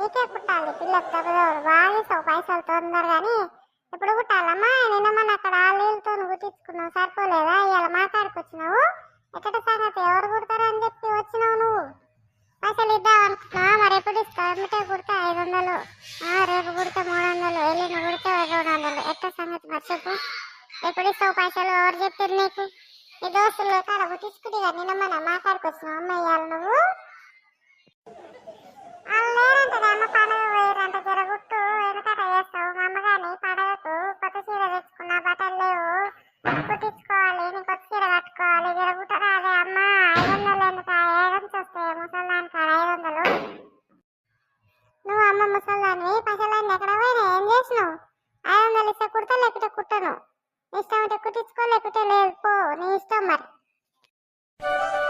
నీకే కుట్టాలి పిల్లకి దెబ్బదోడు బాగా పైసలు తొందరగా కానీ ఇప్పుడు కుట్టాలమ్మా. నిన్న మన అక్కడ ఆళ్ళతో కుట్టించుకున్నావు సరిపోలేదా? ఇవాళ మాట్లాడుకు వచ్చినావు ఎక్కడ సంగతి ఎవరు కుడతారని చెప్పి వచ్చినావు నువ్వు. పైసలు ఇద్దాం అనుకుంటున్నా మరి ఎప్పుడు ఇస్తావు? ఎమ్మటే కుడితే 500, రేపు కుడితే 300, ఎల్లుండి కుడితే 200. ఎట్ట సంగతి మరి చెప్పు. ఎప్పుడు ఇస్తావు పైసలు? ఎవరు చెప్పారు నీకు? నీ దోస్తులు కాడ కుట్టించుకుంటే నిన్న మన మాట్లాడుకొచ్చినావు అమ్మ ఇవాళ నువ్వు. వాళ్ళు లేరంటే అమ్మ పండుగ పోయారంట జరగుట్టు ఎందుకట చేస్తావు? మా అమ్మగాని పండుగకు కొత్త చీర తెచ్చుకున్నా బట్టలు లేవు కుట్టించుకోవాలి, నీ కొత్త చీర కట్టుకోవాలి జరగుట్టరా. అదే అమ్మ 500 ఎందుకు? ఏడంచి వస్తాయి ముసల్దాని కాడ 500. నువ్వు అమ్మ ముసల్దాన్ని పైసలన్నీ ఎక్కడ పోయినా ఏం చేసినావు? 500 ఇస్తే కుడతా లేకుంటే కుట్టను. ఇష్టం ఉంటే కుట్టించుకో లేకుంటే లేదు పో.